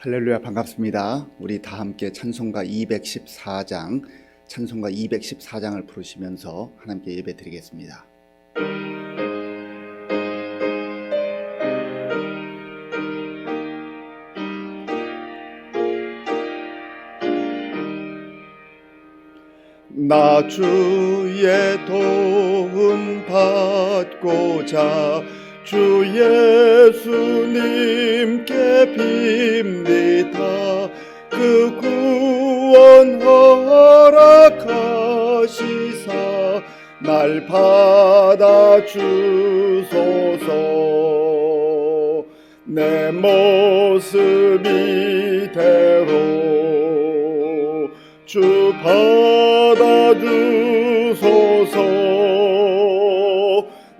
할렐루야, 반갑습니다. 우리 다 함께 찬송가 214장을 부르시면서 하나님께 예배 드리겠습니다. 나 주의 도움 받고자 주 예수님께 빕니다. 그 구원 허락하시사 날 받아주소서. 내 모습 이대로 주 받아주소서.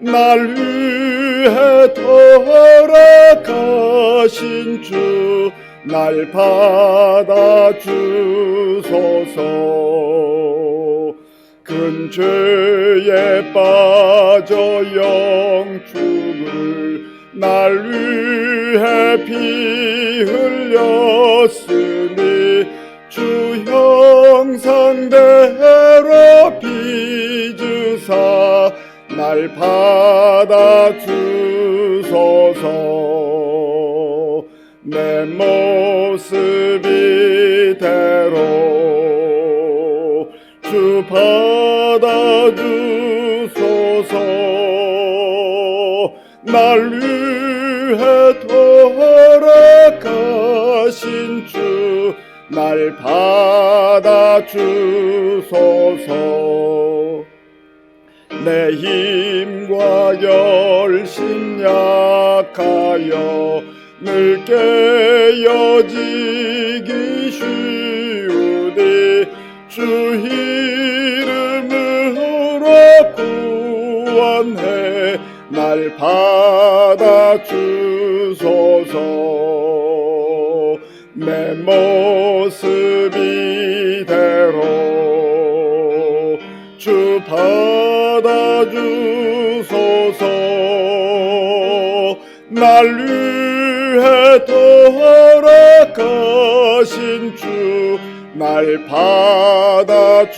날 위해 돌아가신 주 날 받아주소서. 큰 죄에 빠져 영축을 날 위해 피 흘렸으니 주 형상대로 빚으사 날 받아주소서. 내 모습 이대로 주 받아주소서. 날 위해 돌아가신 주 날 받아주소서. 내 힘과 열심 약하여 늘 깨어지기 쉬우니 주 이름으로 구원해 날 받아주소서. 내 모습 이대로 주 받아주소서. 날 위해 돌아가신 주 날 받아주소서.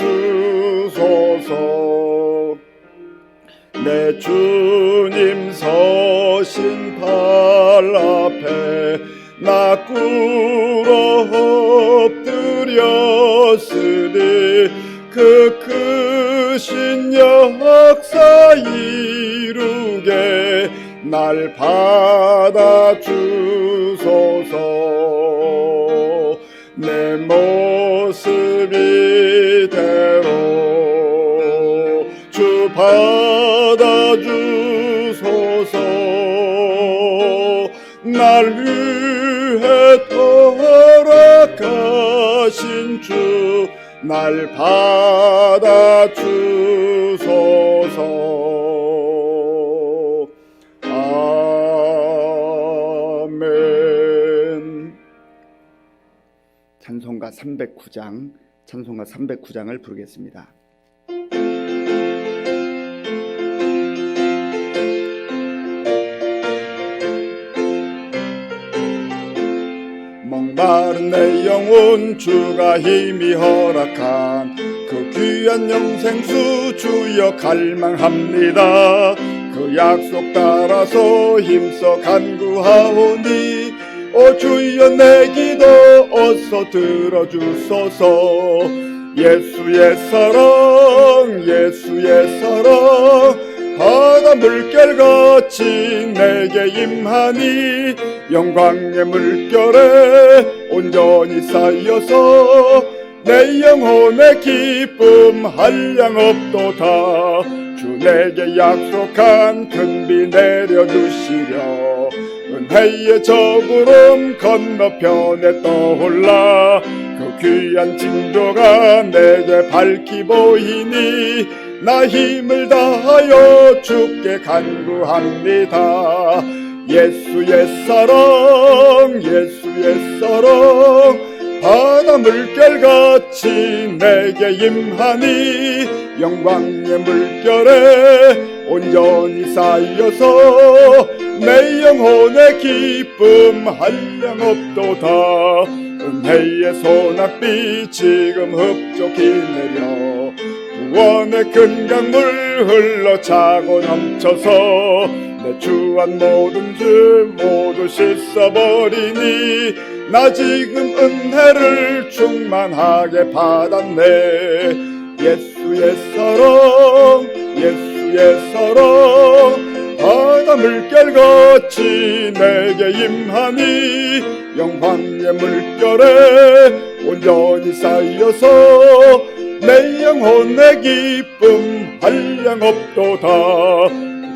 내 주님 서신 발 앞에 나 꿇어 엎드렸으니 그 크신 역사 이루게 날 받아주소서. 내 모습 이대로 주 받아주소서. 날 위해 돌아가신 주 날 받아주소서. 아멘. 찬송가 309장을 부르겠습니다. 목마른 내 영혼 주가 힘이 허락한 그 귀한 영생수 주여 갈망합니다. 그 약속 따라서 힘써 간구하오니 오 주여 내 기도 어서 들어주소서. 예수의 사랑 예수의 사랑 바다 물결같이 내게 임하니 영광의 물결에 온전히 쌓여서 내 영혼의 기쁨 한량없도다. 주 내게 약속한 큰 비 내려주시려 은혜의 저 구름 건너편에 떠올라 그 귀한 징조가 내게 밝히 보이니 나 힘을 다하여 주께 간구합니다. 예수의 사랑 예수의 사랑 바다 물결같이 내게 임하니 영광의 물결에 온전히 쌓여서 내 영혼의 기쁨 한량없도다. 은혜의 소낙비 지금 흡족히 내려 구원의 큰 강물 흘러 차고 넘쳐서 내 주한 모든 죄 모두 씻어버리니 나 지금 은혜를 충만하게 받았네. 예수의 사랑 예수의 사랑 바다 물결같이 내게 임하니 영광의 물결에 온전히 쌓여서 내 영혼의 기쁨 한량없도다.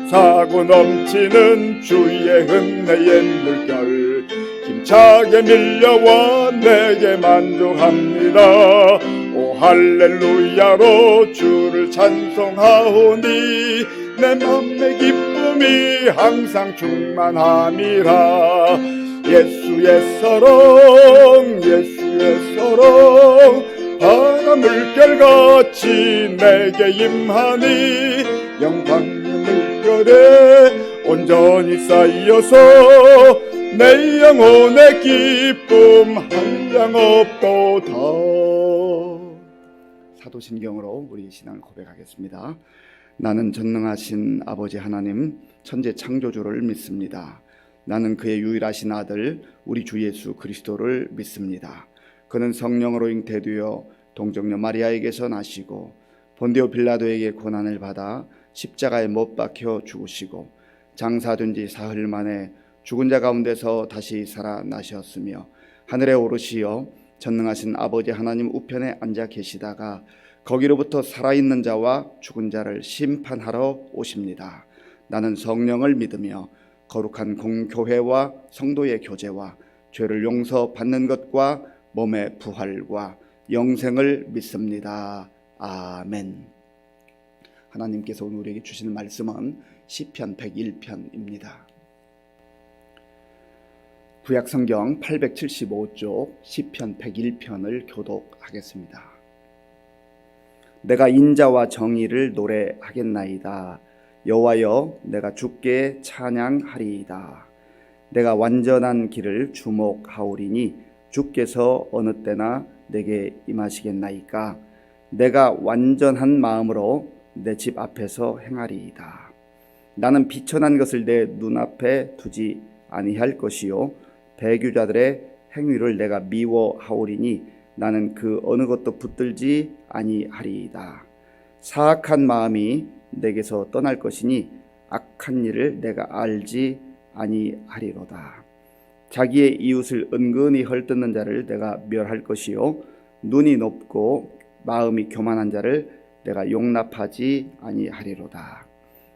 사고 넘치는 주의 은혜의 물결 힘차게 밀려와 내게 만족합니다. 오 할렐루야로 주를 찬송하오니 내 맘의 기쁨이 항상 충만함이라. 예수의 사랑 예수의 사랑 바다 물결같이 내게 임하니 영광의 물결에 온전히 쌓여서 내 영혼의 기쁨 한량없도다. 사도신경으로 우리 신앙을 고백하겠습니다. 나는 전능하신 아버지 하나님 천재 창조주를 믿습니다. 나는 그의 유일하신 아들 우리 주 예수 그리스도를 믿습니다. 그는 성령으로 잉태되어 동정녀 마리아에게서 나시고 본디오 빌라도에게 고난을 받아 십자가에 못 박혀 죽으시고 장사된 지 사흘 만에 죽은 자 가운데서 다시 살아나셨으며 하늘에 오르시어 전능하신 아버지 하나님 우편에 앉아 계시다가 거기로부터 살아있는 자와 죽은 자를 심판하러 오십니다. 나는 성령을 믿으며 거룩한 공교회와 성도의 교제와 죄를 용서받는 것과 몸의 부활과 영생을 믿습니다. 아멘. 하나님께서 오늘 우리에게 주시는 말씀은 시편 101편입니다. 구약성경 875쪽 시편 101편을 교독하겠습니다. 내가 인자와 정의를 노래하겠나이다. 여호와여, 내가 주께 찬양하리이다. 내가 완전한 길을 주목하오리니 주께서 어느 때나 내게 임하시겠나이까. 내가 완전한 마음으로 내 집 앞에서 행하리이다. 나는 비천한 것을 내 눈앞에 두지 아니할 것이요 배교자들의 행위를 내가 미워하오리니 나는 그 어느 것도 붙들지 아니하리이다. 사악한 마음이 내게서 떠날 것이니 악한 일을 내가 알지 아니하리로다. 자기의 이웃을 은근히 헐뜯는 자를 내가 멸할 것이요 눈이 높고 마음이 교만한 자를 내가 용납하지 아니하리로다.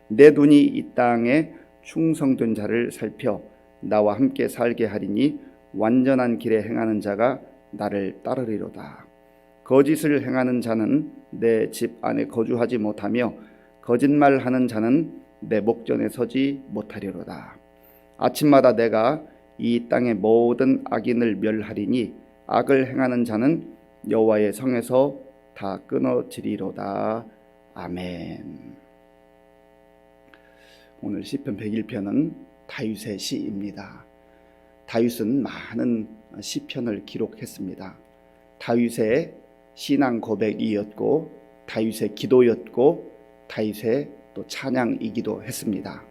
내 눈이 이 땅에 충성된 자를 살펴 나와 함께 살게 하리니 완전한 길에 행하는 자가 나를 따르리로다. 거짓을 행하는 자는 내 집 안에 거주하지 못하며 거짓말하는 자는 내 목전에 서지 못하리로다. 아침마다 내가 이 땅의 모든 악인을 멸하리니 악을 행하는 자는 여호와의 성에서 다 끊어지리로다. 아멘. 오늘 시편 101편은 다윗의 시입니다. 다윗은 많은 시편을 기록했습니다. 다윗의 신앙 고백이었고 다윗의 기도였고 다윗의 또 찬양이기도 했습니다.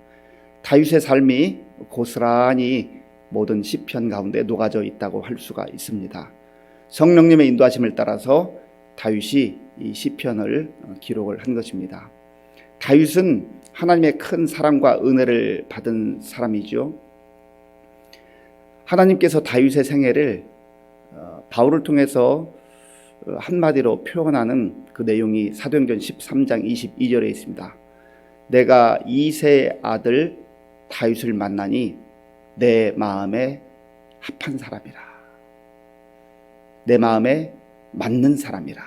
다윗의 삶이 고스란히 모든 시편 가운데 녹아져 있다고 할 수가 있습니다. 성령님의 인도하심을 따라서 다윗이 이 시편을 기록을 한 것입니다. 다윗은 하나님의 큰 사랑과 은혜를 받은 사람이죠. 하나님께서 다윗의 생애를 바울을 통해서 한마디로 표현하는 그 내용이 사도행전 13장 22절에 있습니다. 내가 이새의 아들 다윗을 만나니 내 마음에 합한 사람이라. 내 마음에 맞는 사람이라.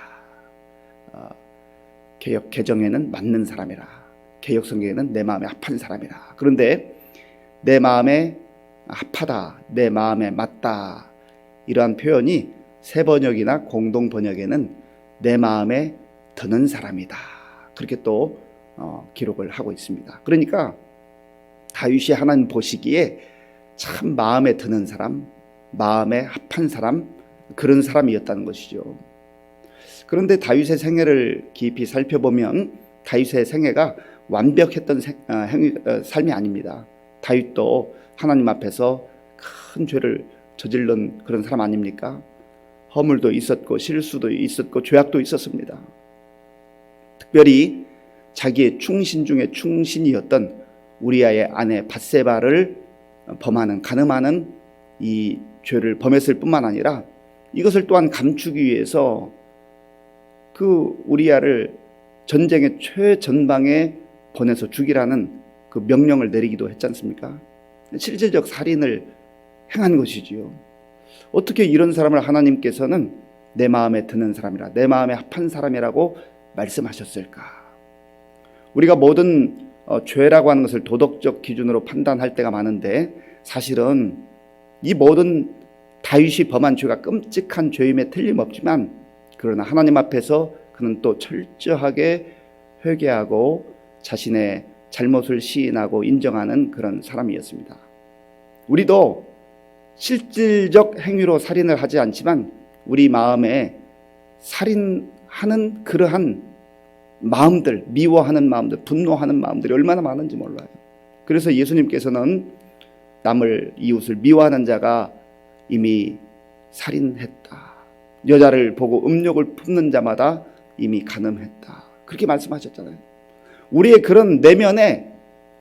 개역 개정에는 맞는 사람이라. 개역 성경에는 내 마음에 합한 사람이라. 그런데 내 마음에 합하다, 내 마음에 맞다, 이러한 표현이 새 번역이나 공동 번역에는 내 마음에 드는 사람이다, 그렇게 또 기록을 하고 있습니다. 그러니까 다윗이 하나님 보시기에 참 마음에 드는 사람, 마음에 합한 사람, 그런 사람이었다는 것이죠. 그런데 다윗의 생애를 깊이 살펴보면 다윗의 생애가 완벽했던 삶이 아닙니다. 다윗도 하나님 앞에서 큰 죄를 저질른 그런 사람 아닙니까? 허물도 있었고 실수도 있었고 죄악도 있었습니다. 특별히 자기의 충신 중에 충신이었던 우리아의 아내 밧세바를 범하는, 간음하는 이 죄를 범했을 뿐만 아니라 이것을 또한 감추기 위해서 그 우리아를 전쟁의 최전방에 보내서 죽이라는 그 명령을 내리기도 했지 않습니까? 실질적 살인을 행한 것이지요. 어떻게 이런 사람을 하나님께서는 내 마음에 드는 사람이라, 내 마음에 합한 사람이라고 말씀하셨을까? 우리가 모든 죄라고 하는 것을 도덕적 기준으로 판단할 때가 많은데 사실은 이 모든 다윗이 범한 죄가 끔찍한 죄임에 틀림없지만 그러나 하나님 앞에서 그는 또 철저하게 회개하고 자신의 잘못을 시인하고 인정하는 그런 사람이었습니다. 우리도 실질적 행위로 살인을 하지 않지만 우리 마음에 살인하는 그러한 마음들, 미워하는 마음들, 분노하는 마음들이 얼마나 많은지 몰라요. 그래서 예수님께서는 남을, 이웃을 미워하는 자가 이미 살인했다. 여자를 보고 음욕을 품는 자마다 이미 간음했다. 그렇게 말씀하셨잖아요. 우리의 그런 내면의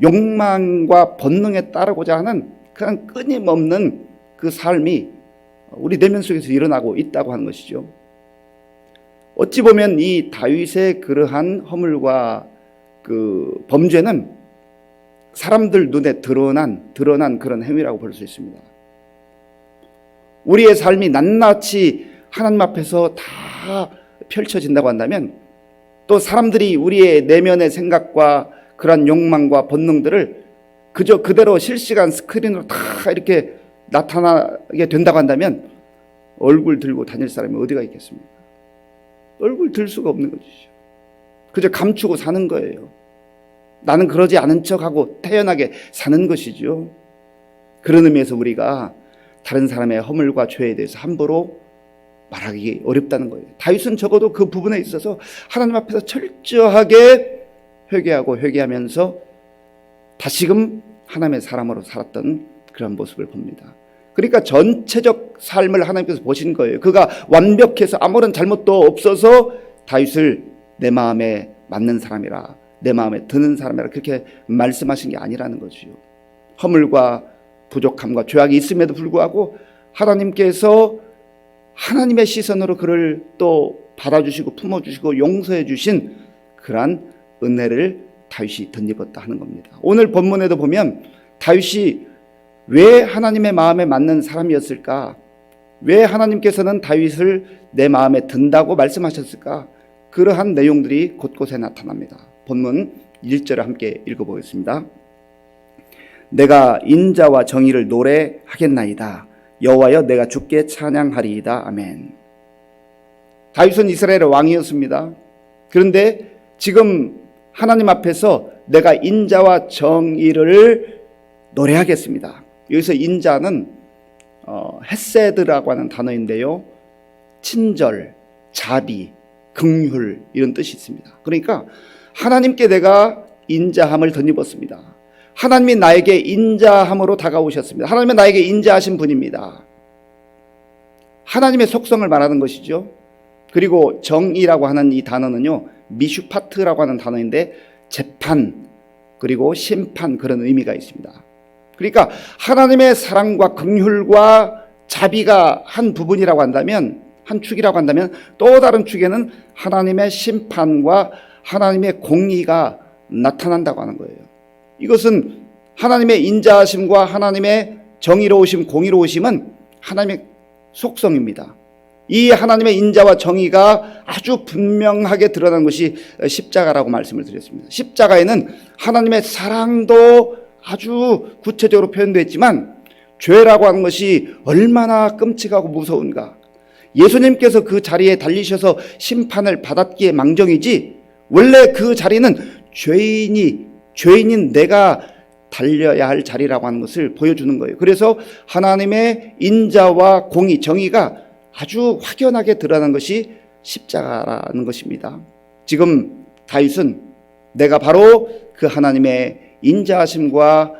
욕망과 본능에 따르고자 하는 그런 끊임없는 그 삶이 우리 내면 속에서 일어나고 있다고 하는 것이죠. 어찌 보면 이 다윗의 그러한 허물과 그 범죄는 사람들 눈에 드러난 그런 행위라고 볼 수 있습니다. 우리의 삶이 낱낱이 하나님 앞에서 다 펼쳐진다고 한다면, 또 사람들이 우리의 내면의 생각과 그러한 욕망과 본능들을 그저 그대로 실시간 스크린으로 다 이렇게 나타나게 된다고 한다면, 얼굴 들고 다닐 사람이 어디가 있겠습니까? 얼굴 들 수가 없는 것이죠. 그저 감추고 사는 거예요. 나는 그러지 않은 척하고 태연하게 사는 것이죠. 그런 의미에서 우리가 다른 사람의 허물과 죄에 대해서 함부로 말하기 어렵다는 거예요. 다윗은 적어도 그 부분에 있어서 하나님 앞에서 철저하게 회개하면서 다시금 하나님의 사람으로 살았던 그런 모습을 봅니다. 그러니까 전체적 삶을 하나님께서 보신 거예요. 그가 완벽해서 아무런 잘못도 없어서 다윗을 내 마음에 맞는 사람이라, 내 마음에 드는 사람이라 그렇게 말씀하신 게 아니라는 거지요. 허물과 부족함과 죄악이 있음에도 불구하고 하나님께서 하나님의 시선으로 그를 또 받아주시고 품어주시고 용서해 주신 그러한 은혜를 다윗이 덧입었다 하는 겁니다. 오늘 본문에도 보면 다윗이 왜 하나님의 마음에 맞는 사람이었을까? 왜 하나님께서는 다윗을 내 마음에 든다고 말씀하셨을까? 그러한 내용들이 곳곳에 나타납니다. 본문 1절을 함께 읽어보겠습니다. 내가 인자와 정의를 노래하겠나이다. 여호와여 내가 주께 찬양하리이다. 아멘. 다윗은 이스라엘의 왕이었습니다. 그런데 지금 하나님 앞에서 내가 인자와 정의를 노래하겠습니다. 여기서 인자는 헤세드라고 하는 단어인데요, 친절, 자비, 긍휼 이런 뜻이 있습니다. 그러니까 하나님께 내가 인자함을 덧입었습니다. 하나님이 나에게 인자함으로 다가오셨습니다. 하나님은 나에게 인자하신 분입니다. 하나님의 속성을 말하는 것이죠. 그리고 정의라고 하는 이 단어는요, 미슈파트라고 하는 단어인데 재판 그리고 심판 그런 의미가 있습니다. 그러니까 하나님의 사랑과 긍휼과 자비가 한 부분이라고 한다면, 한 축이라고 한다면, 또 다른 축에는 하나님의 심판과 하나님의 공의가 나타난다고 하는 거예요. 이것은 하나님의 인자하심과 하나님의 정의로우심, 공의로우심은 하나님의 속성입니다. 이 하나님의 인자와 정의가 아주 분명하게 드러난 것이 십자가라고 말씀을 드렸습니다. 십자가에는 하나님의 사랑도 아주 구체적으로 표현되어 있지만 죄라고 하는 것이 얼마나 끔찍하고 무서운가. 예수님께서 그 자리에 달리셔서 심판을 받았기에 망정이지, 원래 그 자리는 죄인인 내가 달려야 할 자리라고 하는 것을 보여주는 거예요. 그래서 하나님의 인자와 공의, 정의가 아주 확연하게 드러난 것이 십자가라는 것입니다. 지금 다윗은 내가 바로 그 하나님의 인자하심과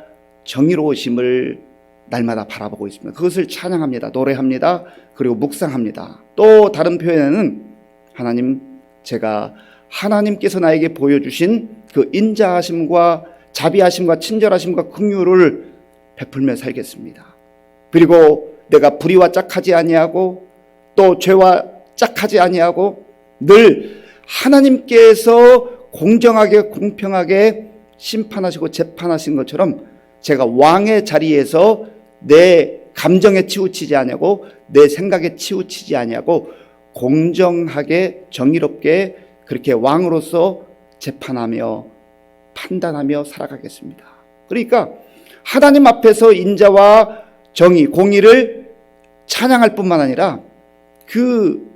정의로우심을 날마다 바라보고 있습니다. 그것을 찬양합니다. 노래합니다. 그리고 묵상합니다. 또 다른 표현에는 하나님, 제가 하나님께서 나에게 보여주신 그 인자하심과 자비하심과 친절하심과 긍휼을 베풀며 살겠습니다. 그리고 내가 불의와 짝하지 아니하고 또 죄와 짝하지 아니하고 늘 하나님께서 공정하게 공평하게 심판하시고 재판하신 것처럼 제가 왕의 자리에서 내 감정에 치우치지 아니하고 내 생각에 치우치지 아니하고 공정하게 정의롭게 그렇게 왕으로서 재판하며 판단하며 살아가겠습니다. 그러니까 하나님 앞에서 인자와 정의, 공의를 찬양할 뿐만 아니라 그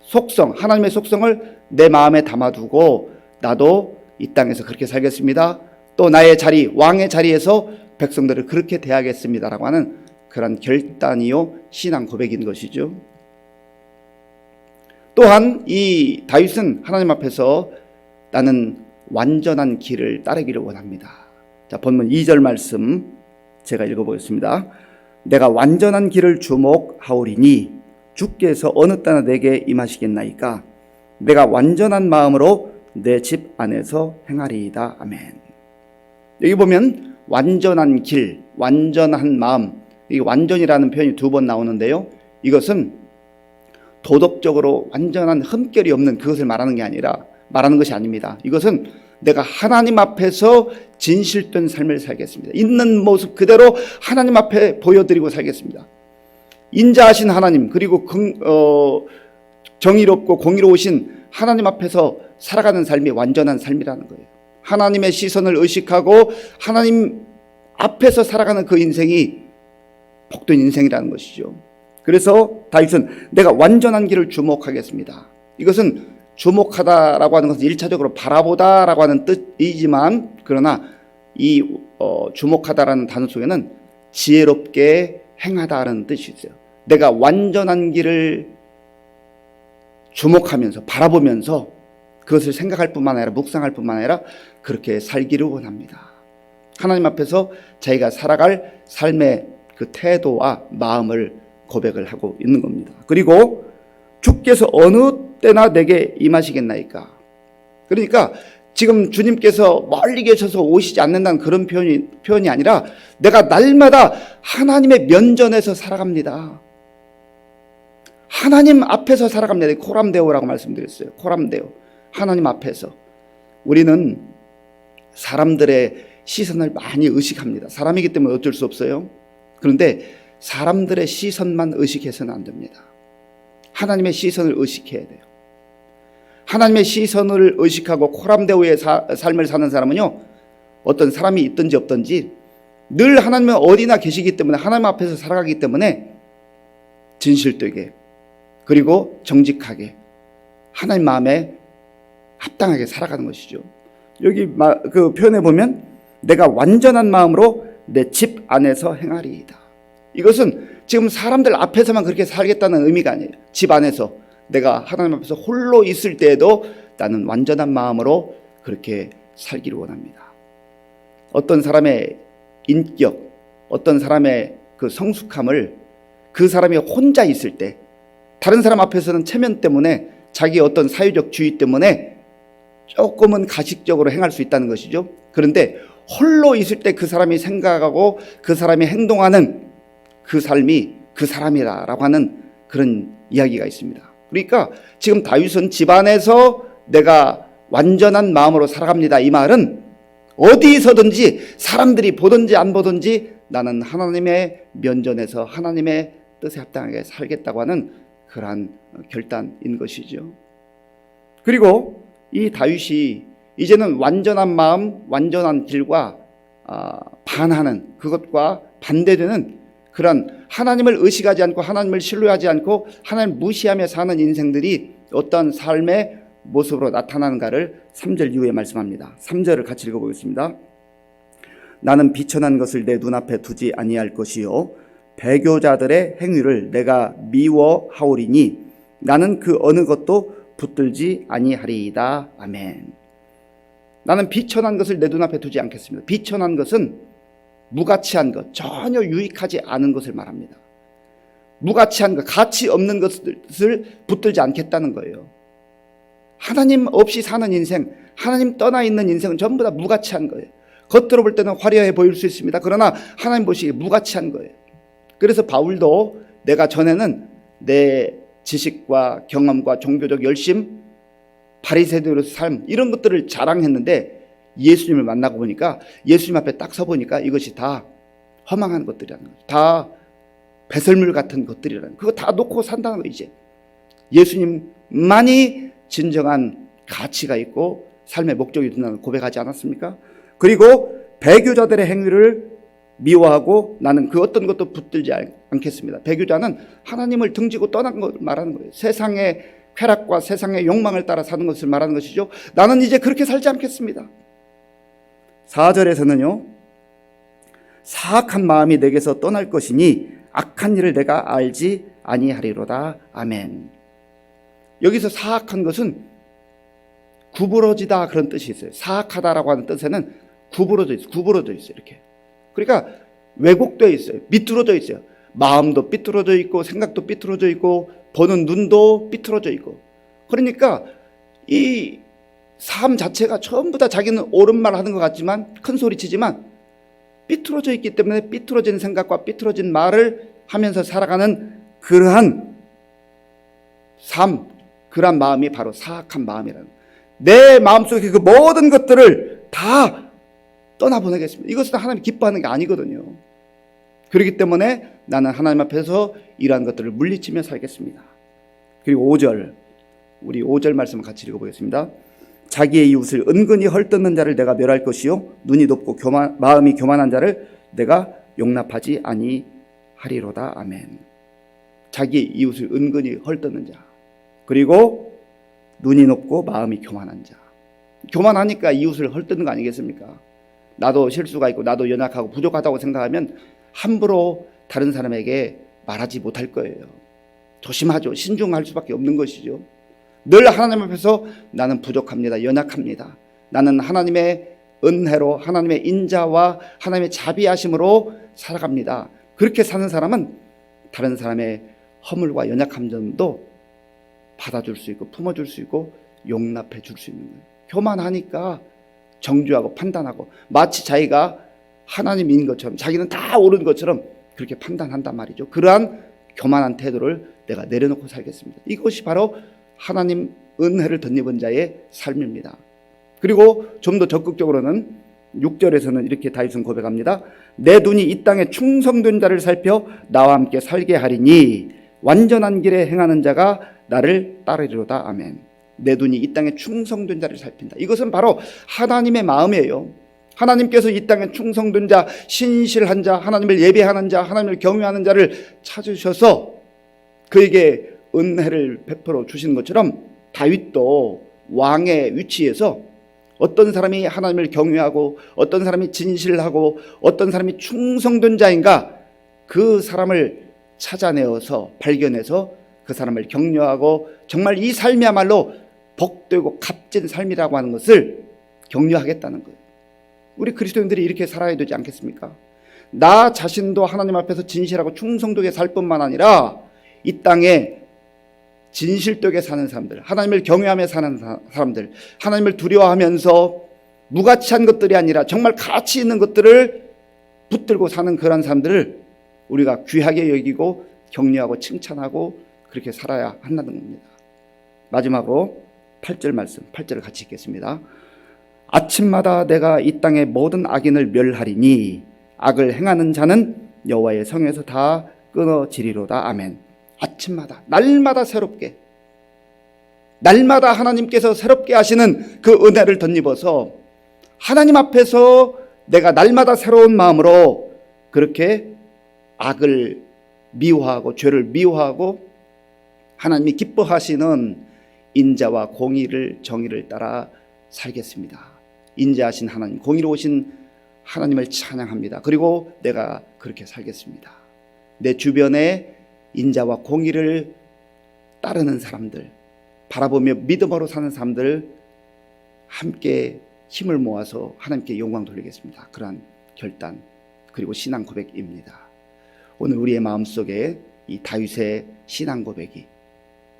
속성, 하나님의 속성을 내 마음에 담아두고 나도 이 땅에서 그렇게 살겠습니다. 또 나의 자리, 왕의 자리에서 백성들을 그렇게 대하겠습니다라고 하는 그런 결단이요 신앙 고백인 것이죠. 또한 이 다윗은 하나님 앞에서 나는 완전한 길을 따르기를 원합니다. 자, 본문 2절 말씀 제가 읽어보겠습니다. 내가 완전한 길을 주목하오리니 주께서 어느 때나 내게 임하시겠나이까. 내가 완전한 마음으로 내 집 안에서 행하리이다. 아멘. 여기 보면 완전한 길, 완전한 마음, 이 완전이라는 표현이 2번 나오는데요, 이것은 도덕적으로 완전한 흠결이 없는 그것을 말하는 것이 아닙니다. 이것은 내가 하나님 앞에서 진실된 삶을 살겠습니다. 있는 모습 그대로 하나님 앞에 보여드리고 살겠습니다. 인자하신 하나님, 그리고 정의롭고 공의로우신 하나님 앞에서 살아가는 삶이 완전한 삶이라는 거예요. 하나님의 시선을 의식하고 하나님 앞에서 살아가는 그 인생이 복된 인생이라는 것이죠. 그래서 다윗은 내가 완전한 길을 주목하겠습니다. 이것은 주목하다라고 하는 것은 1차적으로 바라보다라고 하는 뜻이지만, 그러나 이 주목하다라는 단어 속에는 지혜롭게 행하다라는 뜻이 있어요. 내가 완전한 길을 주목하면서 바라보면서 그것을 생각할 뿐만 아니라 묵상할 뿐만 아니라 그렇게 살기를 원합니다. 하나님 앞에서 자기가 살아갈 삶의 그 태도와 마음을 고백을 하고 있는 겁니다. 그리고 주께서 어느 때나 내게 임하시겠나이까. 그러니까 지금 주님께서 멀리 계셔서 오시지 않는다는 그런 표현이 아니라 내가 날마다 하나님의 면전에서 살아갑니다. 하나님 앞에서 살아갑니다. 코람데오라고 말씀드렸어요. 코람데오. 하나님 앞에서. 우리는 사람들의 시선을 많이 의식합니다. 사람이기 때문에 어쩔 수 없어요. 그런데 사람들의 시선만 의식해서는 안 됩니다. 하나님의 시선을 의식해야 돼요. 하나님의 시선을 의식하고 코람데오의 삶을 사는 사람은요, 어떤 사람이 있든지 없든지 늘 하나님은 어디나 계시기 때문에, 하나님 앞에서 살아가기 때문에 진실되게, 그리고 정직하게 하나님 마음에 합당하게 살아가는 것이죠. 여기 그 표현에 보면 내가 완전한 마음으로 내 집 안에서 행하리이다. 이것은 지금 사람들 앞에서만 그렇게 살겠다는 의미가 아니에요. 집 안에서 내가 하나님 앞에서 홀로 있을 때에도 나는 완전한 마음으로 그렇게 살기를 원합니다. 어떤 사람의 인격, 어떤 사람의 그 성숙함을 그 사람이 혼자 있을 때, 다른 사람 앞에서는 체면 때문에, 자기 어떤 사회적 주의 때문에 조금은 가식적으로 행할 수 있다는 것이죠. 그런데 홀로 있을 때 그 사람이 생각하고 그 사람이 행동하는 그 삶이 그 사람이라고 하는 그런 이야기가 있습니다. 그러니까 지금 다윗은 집안에서 내가 완전한 마음으로 살아갑니다. 이 말은 어디서든지 사람들이 보든지 안 보든지 나는 하나님의 면전에서 하나님의 뜻에 합당하게 살겠다고 하는 그러한 결단인 것이죠. 그리고 이 다윗이 이제는 완전한 마음, 완전한 길과 반하는, 그것과 반대되는 그런 하나님을 의식하지 않고 하나님을 신뢰하지 않고 하나님을 무시하며 사는 인생들이 어떤 삶의 모습으로 나타나는가를 3절 이후에 말씀합니다. 3절을 같이 읽어보겠습니다. 나는 비천한 것을 내 눈앞에 두지 아니할 것이요 배교자들의 행위를 내가 미워하오리니 나는 그 어느 것도 붙들지 아니하리이다. 아멘. 나는 비천한 것을 내 눈앞에 두지 않겠습니다. 비천한 것은 무가치한 것, 전혀 유익하지 않은 것을 말합니다. 무가치한 것, 가치 없는 것을 붙들지 않겠다는 거예요. 하나님 없이 사는 인생, 하나님 떠나 있는 인생은 전부 다 무가치한 거예요. 겉으로 볼 때는 화려해 보일 수 있습니다. 그러나 하나님 보시기에 무가치한 거예요. 그래서 바울도 내가 전에는 내 지식과 경험과 종교적 열심, 바리새인으로서 삶, 이런 것들을 자랑했는데 예수님을 만나고 보니까, 예수님 앞에 딱 서보니까 이것이 다 허망한 것들이라는 거예요. 다 배설물 같은 것들이라는 거예요. 그거 다 놓고 산다는 거예요. 이제 예수님만이 진정한 가치가 있고 삶의 목적이 된다는 고백하지 않았습니까? 그리고 배교자들의 행위를 미워하고 나는 그 어떤 것도 붙들지 않겠습니다. 배교자는 하나님을 등지고 떠난 것을 말하는 거예요. 세상의 쾌락과 세상의 욕망을 따라 사는 것을 말하는 것이죠. 나는 이제 그렇게 살지 않겠습니다. 4절에서는요, 사악한 마음이 내게서 떠날 것이니 악한 일을 내가 알지 아니하리로다. 아멘. 여기서 사악한 것은 구부러지다, 그런 뜻이 있어요. 사악하다라고 하는 뜻에는 구부러져 있어요. 이렇게. 그러니까 왜곡되어 있어요. 비뚤어져 있어요. 마음도 삐뚤어져 있고 생각도 삐뚤어져 있고 보는 눈도 삐뚤어져 있고. 그러니까 이 삶 자체가 전부 다 자기는 옳은 말 하는 것 같지만, 큰 소리 치지만 삐뚤어져 있기 때문에 삐뚤어진 생각과 삐뚤어진 말을 하면서 살아가는 그러한 삶, 그러한 마음이 바로 사악한 마음이라는. 내 마음속에 그 모든 것들을 다 떠나보내겠습니다. 이것은 하나님이 기뻐하는 게 아니거든요. 그렇기 때문에 나는 하나님 앞에서 이러한 것들을 물리치며 살겠습니다. 그리고 5절, 우리 5절 말씀을 같이 읽어보겠습니다. 자기의 이웃을 은근히 헐뜯는 자를 내가 멸할 것이요 눈이 높고 마음이 교만한 자를 내가 용납하지 아니하리로다. 아멘. 자기의 이웃을 은근히 헐뜯는 자, 그리고 눈이 높고 마음이 교만한 자. 교만하니까 이웃을 헐뜯는 거 아니겠습니까? 나도 실수가 있고 나도 연약하고 부족하다고 생각하면 함부로 다른 사람에게 말하지 못할 거예요. 조심하죠. 신중할 수밖에 없는 것이죠. 늘 하나님 앞에서 나는 부족합니다. 연약합니다. 나는 하나님의 은혜로 하나님의 인자와 하나님의 자비하심으로 살아갑니다. 그렇게 사는 사람은 다른 사람의 허물과 연약한 점도 받아줄 수 있고 품어줄 수 있고 용납해 줄 수 있는 거예요. 교만하니까 정죄하고 판단하고 마치 자기가 하나님인 것처럼 자기는 다 옳은 것처럼 그렇게 판단한단 말이죠. 그러한 교만한 태도를 내가 내려놓고 살겠습니다. 이것이 바로 하나님 은혜를 덧입은 자의 삶입니다. 그리고 좀 더 적극적으로는 6절에서는 이렇게 다윗은 고백합니다. 내 눈이 이 땅에 충성된 자를 살펴 나와 함께 살게 하리니 완전한 길에 행하는 자가 나를 따르리로다. 아멘. 내 눈이 이 땅에 충성된 자를 살핀다. 이것은 바로 하나님의 마음이에요. 하나님께서 이 땅에 충성된 자, 신실한 자, 하나님을 예배하는 자, 하나님을 경외하는 자를 찾으셔서 그에게 은혜를 베풀어 주시는 것처럼 다윗도 왕의 위치에서 어떤 사람이 하나님을 경외하고 어떤 사람이 진실하고 어떤 사람이 충성된 자인가 그 사람을 찾아내어서 발견해서 그 사람을 격려하고 정말 이 삶이야말로 복되고 값진 삶이라고 하는 것을 격려하겠다는 거예요. 우리 그리스도인들이 이렇게 살아야 되지 않겠습니까? 나 자신도 하나님 앞에서 진실하고 충성되게 살 뿐만 아니라 이 땅에 진실되게 사는 사람들, 하나님을 경외하며 사는 사람들, 하나님을 두려워하면서 무가치한 것들이 아니라 정말 가치 있는 것들을 붙들고 사는 그런 사람들을 우리가 귀하게 여기고 격려하고 칭찬하고 그렇게 살아야 한다는 겁니다. 마지막으로 8절 말씀, 8절을 같이 읽겠습니다. 아침마다 내가 이 땅의 모든 악인을 멸하리니 악을 행하는 자는 여호와의 성에서 다 끊어지리로다. 아멘. 아침마다, 날마다 새롭게, 날마다 하나님께서 새롭게 하시는 그 은혜를 덧입어서 하나님 앞에서 내가 날마다 새로운 마음으로 그렇게 악을 미워하고 죄를 미워하고 하나님이 기뻐하시는 인자와 공의를 정의를 따라 살겠습니다. 인자하신 하나님, 공의로우신 하나님을 찬양합니다. 그리고 내가 그렇게 살겠습니다. 내 주변에 인자와 공의를 따르는 사람들, 바라보며 믿음으로 사는 사람들 함께 힘을 모아서 하나님께 영광 돌리겠습니다. 그러한 결단 그리고 신앙 고백입니다. 오늘 우리의 마음속에 이 다윗의 신앙 고백이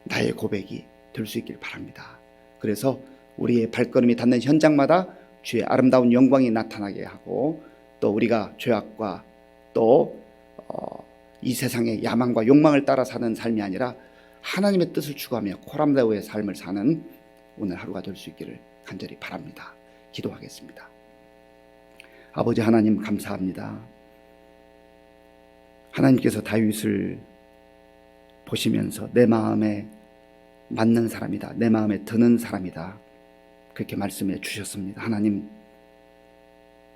나의 고백이 될 수 있길 바랍니다. 그래서 우리의 발걸음이 닿는 현장마다 주의 아름다운 영광이 나타나게 하고 또 우리가 죄악과 또 이 세상의 야망과 욕망을 따라 사는 삶이 아니라 하나님의 뜻을 추구하며 코람데오의 삶을 사는 오늘 하루가 될 수 있기를 간절히 바랍니다. 기도하겠습니다. 아버지 하나님 감사합니다. 하나님께서 다윗을 보시면서 내 마음에 맞는 사람이다, 내 마음에 드는 사람이다, 그렇게 말씀해 주셨습니다. 하나님,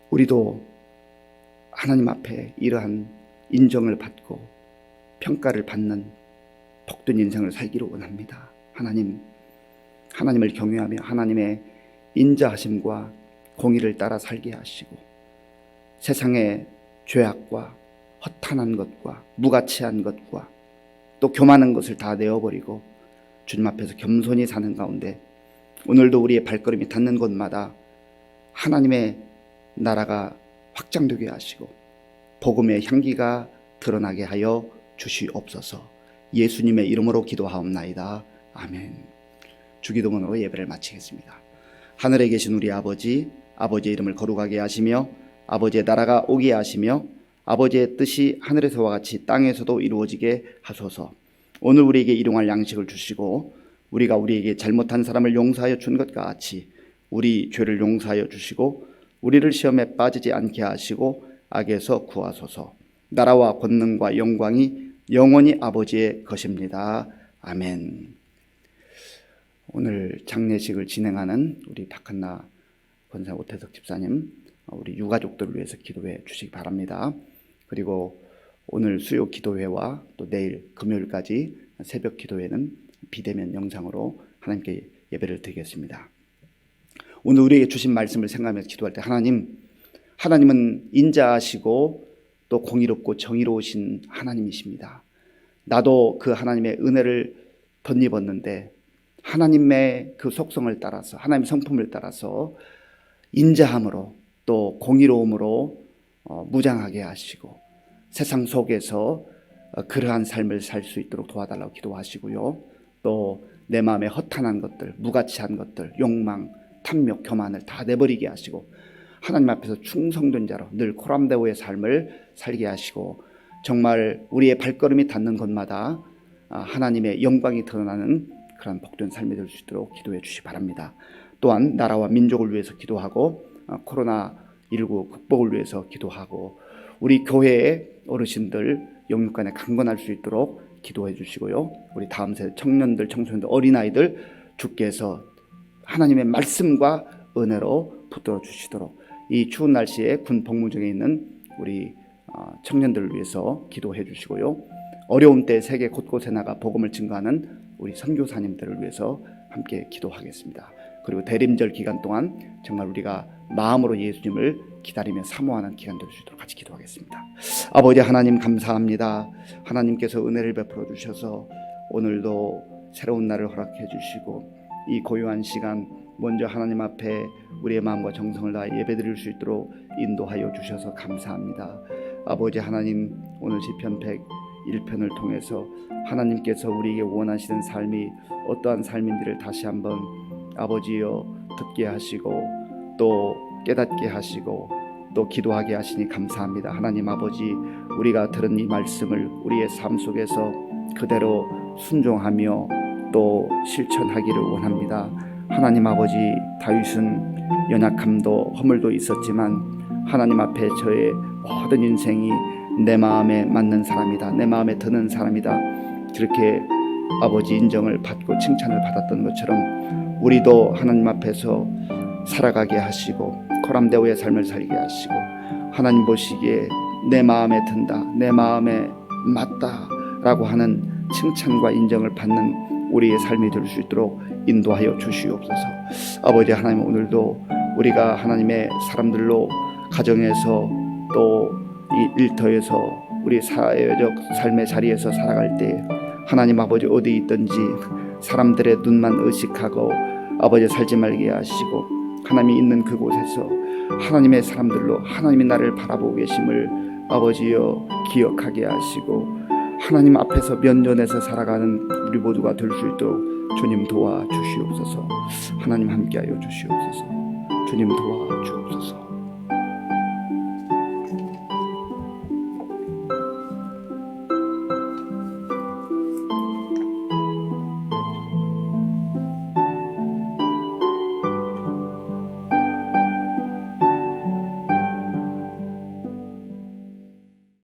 우리도 하나님 앞에 이러한 인정을 받고 평가를 받는 복된 인생을 살기를 원합니다. 하나님, 하나님을 경외하며 하나님의 인자하심과 공의를 따라 살게 하시고 세상의 죄악과 허탄한 것과 무가치한 것과 또 교만한 것을 다 내어버리고 주님 앞에서 겸손히 사는 가운데 오늘도 우리의 발걸음이 닿는 곳마다 하나님의 나라가 확장되게 하시고 복음의 향기가 드러나게 하여 주시옵소서. 예수님의 이름으로 기도하옵나이다. 아멘. 주기도문으로 예배를 마치겠습니다. 하늘에 계신 우리 아버지, 아버지의 이름을 거룩하게 하시며 아버지의 나라가 오게 하시며 아버지의 뜻이 하늘에서와 같이 땅에서도 이루어지게 하소서. 오늘 우리에게 일용할 양식을 주시고 우리가 우리에게 잘못한 사람을 용서하여 준 것 같이 우리 죄를 용서하여 주시고 우리를 시험에 빠지지 않게 하시고 악에서 구하소서. 나라와 권능과 영광이 영원히 아버지의 것입니다. 아멘. 오늘 장례식을 진행하는 우리 박한나 권사 오태석 집사님, 우리 유가족들을 위해서 기도해 주시기 바랍니다. 그리고 오늘 수요 기도회와 또 내일 금요일까지 새벽 기도회는 비대면 영상으로 하나님께 예배를 드리겠습니다. 오늘 우리에게 주신 말씀을 생각하면서 기도할 때 하나님은 인자하시고 또 공의롭고 정의로우신 하나님이십니다. 나도 그 하나님의 은혜를 덧입었는데 하나님의 그 속성을 따라서 하나님의 성품을 따라서 인자함으로 또 공의로움으로 무장하게 하시고 세상 속에서 그러한 삶을 살 수 있도록 도와달라고 기도하시고요. 또 내 마음에 허탄한 것들, 무가치한 것들, 욕망, 탐욕, 교만을 다 내버리게 하시고 하나님 앞에서 충성된 자로 늘 코람데오의 삶을 살게 하시고 정말 우리의 발걸음이 닿는 곳마다 하나님의 영광이 드러나는 그런 복된 삶이 될 수 있도록 기도해 주시기 바랍니다. 또한 나라와 민족을 위해서 기도하고 코로나19 극복을 위해서 기도하고 우리 교회의 어르신들 영육간에 강건할 수 있도록 기도해 주시고요. 우리 다음 세대 청년들, 청소년들, 어린아이들 주께서 하나님의 말씀과 은혜로 붙들어 주시도록 이 추운 날씨에 군 복무 중에 있는 우리 청년들을 위해서 기도해 주시고요. 어려운 때 세계 곳곳에 나가 복음을 증거하는 우리 선교사님들을 위해서 함께 기도하겠습니다. 그리고 대림절 기간 동안 정말 우리가 마음으로 예수님을 기다리며 사모하는 기간 될 수 있도록 같이 기도하겠습니다. 아버지 하나님 감사합니다. 하나님께서 은혜를 베풀어 주셔서 오늘도 새로운 날을 허락해 주시고 이 고요한 시간 먼저 하나님 앞에 우리의 마음과 정성을 다해 예배드릴 수 있도록 인도하여 주셔서 감사합니다. 아버지 하나님 오늘 시편 101편을 통해서 하나님께서 우리에게 원하시는 삶이 어떠한 삶인지를 다시 한번 아버지여 듣게 하시고 또 깨닫게 하시고 또 기도하게 하시니 감사합니다. 하나님 아버지 우리가 들은 이 말씀을 우리의 삶 속에서 그대로 순종하며 또 실천하기를 원합니다. 하나님 아버지 다윗은 연약함도 허물도 있었지만 하나님 앞에 저의 모든 인생이 내 마음에 맞는 사람이다, 내 마음에 드는 사람이다, 그렇게 아버지 인정을 받고 칭찬을 받았던 것처럼 우리도 하나님 앞에서 살아가게 하시고 코람데오의 삶을 살게 하시고 하나님 보시기에 내 마음에 든다, 내 마음에 맞다 라고 하는 칭찬과 인정을 받는 우리의 삶이 될 수 있도록 인도하여 주시옵소서. 아버지 하나님 오늘도 우리가 하나님의 사람들로 가정에서 또 이 일터에서 우리 사회적 삶의 자리에서 살아갈 때 하나님 아버지 어디 있든지 사람들의 눈만 의식하고 아버지 살지 말게 하시고 하나님이 있는 그곳에서 하나님의 사람들로 하나님이 나를 바라보고 계심을 아버지여 기억하게 하시고 하나님 앞에서 면전에서 살아가는 우리 모두가 될 수 있도록 주님 도와주시옵소서. 하나님 함께하여 주시옵소서. 주님 도와주옵소서.